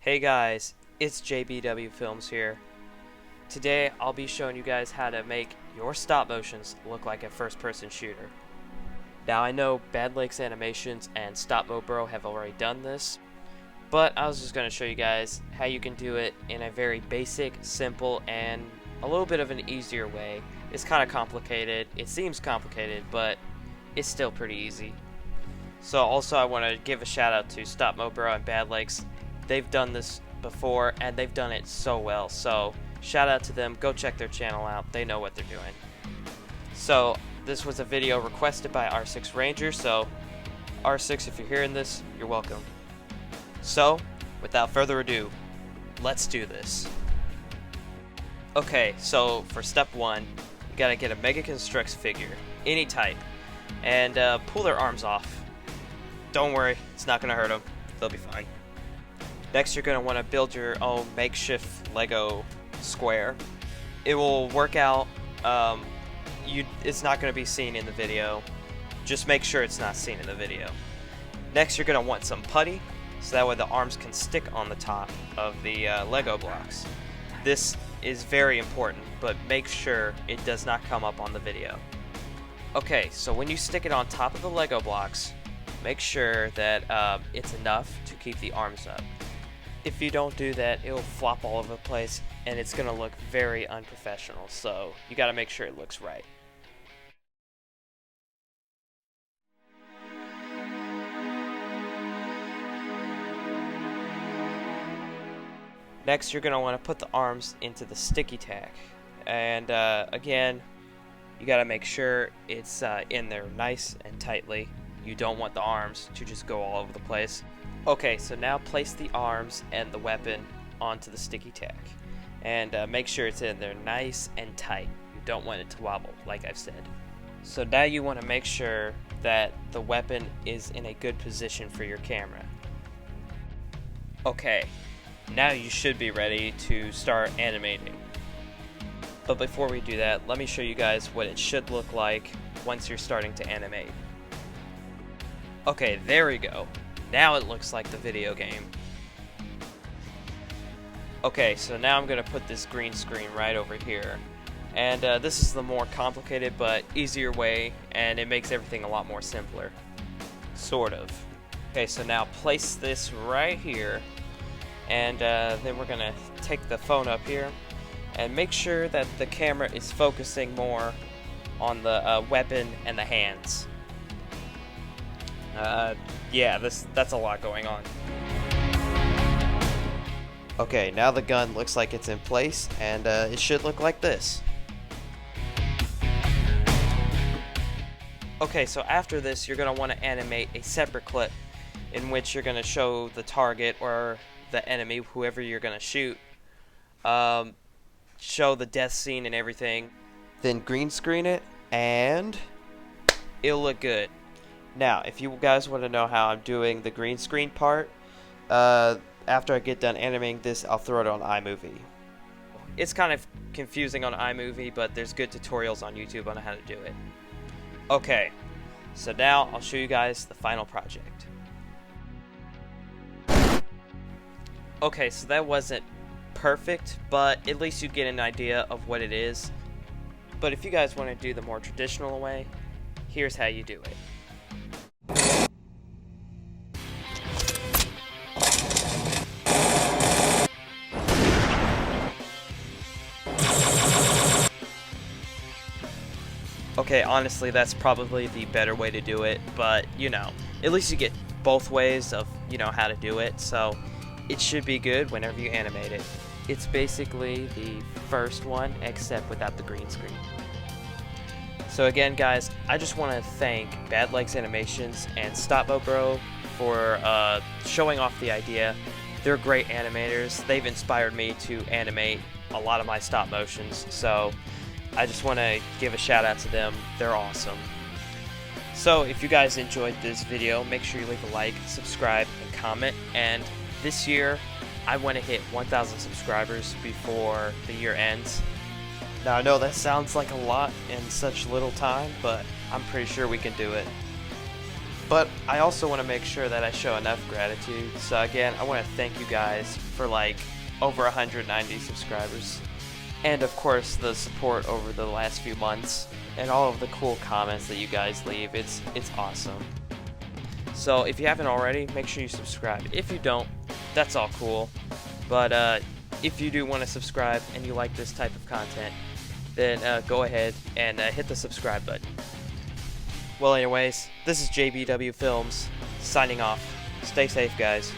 Hey guys, it's JBW Films here. Today I'll be showing you guys how to make your stop motions look like a first person shooter. Now I know Bad Lakes Animations and Stop Mo Bro have already done this, but I was just going to show you guys how you can do it in a very basic, simple, and a little bit of an easier way. It's kind of complicated, it seems complicated, but it's still pretty easy. So also I want to give a shout out to Stop Mo Bro and Bad Lakes. They've done this before and they've done it so well, so shout out to them. Go check their channel out, they know what they're doing. So this was a video requested by R6 Ranger, so R6, if you're hearing this, you're welcome. So without further ado, let's do this. Okay, so for step one, you gotta get a Mega Construx figure, any type, and pull their arms off. Don't worry, it's not gonna hurt them, they'll be fine. Next, you're going to want to build your own makeshift Lego square. It will work out. It's not going to be seen in the video. Just make sure it's not seen in the video. Next, you're going to want some putty, so that way the arms can stick on the top of the Lego blocks. This is very important, but make sure it does not come up on the video. Okay, so when you stick it on top of the Lego blocks, make sure that it's enough to keep the arms up. If you don't do that, it'll flop all over the place and it's gonna look very unprofessional, so you gotta make sure it looks right. Next, you're gonna want to put the arms into the sticky tack, and again, you gotta make sure it's in there nice and tightly. You don't want the arms to just go all over the place. Okay, so now place the arms and the weapon onto the sticky tack, and make sure it's in there nice and tight. You don't want it to wobble, like I've said. So now you want to make sure that the weapon is in a good position for your camera. Okay, now you should be ready to start animating. But before we do that, let me show you guys what it should look like once you're starting to animate. Okay, there we go. Now it looks like the video game. Okay, so now I'm going to put this green screen right over here. And this is the more complicated but easier way, and it makes everything a lot more simpler. Sort of. Okay, so now place this right here. And then we're going to take the phone up here and make sure that the camera is focusing more on the weapon and the hands. Yeah, that's a lot going on. Okay, now the gun looks like it's in place, and it should look like this. Okay, so after this, you're going to want to animate a separate clip in which you're going to show the target or the enemy, whoever you're going to shoot, show the death scene and everything, then green screen it, and it'll look good. Now, if you guys want to know how I'm doing the green screen part, after I get done animating this, I'll throw it on iMovie. It's kind of confusing on iMovie, but there's good tutorials on YouTube on how to do it. Okay, so now I'll show you guys the final project. Okay, so that wasn't perfect, but at least you get an idea of what it is. But if you guys want to do the more traditional way, here's how you do it. Okay, honestly, that's probably the better way to do it, but, you know, at least you get both ways of, you know, how to do it, so it should be good whenever you animate it. It's basically the first one, except without the green screen. So again, guys, I just want to thank Bad Lakes Animations and Stop Mo Bro for showing off the idea. They're great animators. They've inspired me to animate a lot of my stop motions, so I just want to give a shout out to them. They're awesome. So if you guys enjoyed this video, make sure you leave a like, subscribe, and comment. And this year, I want to hit 1,000 subscribers before the year ends. Now I know that sounds like a lot in such little time, but I'm pretty sure we can do it. But I also want to make sure that I show enough gratitude. So again, I want to thank you guys for like over 190 subscribers. And of course the support over the last few months and all of the cool comments that you guys leave. It's awesome. So if you haven't already, make sure you subscribe. If you don't, that's all cool. But if you do want to subscribe and you like this type of content, then go ahead and hit the subscribe button. Well anyways, this is JBW Films, signing off. Stay safe guys.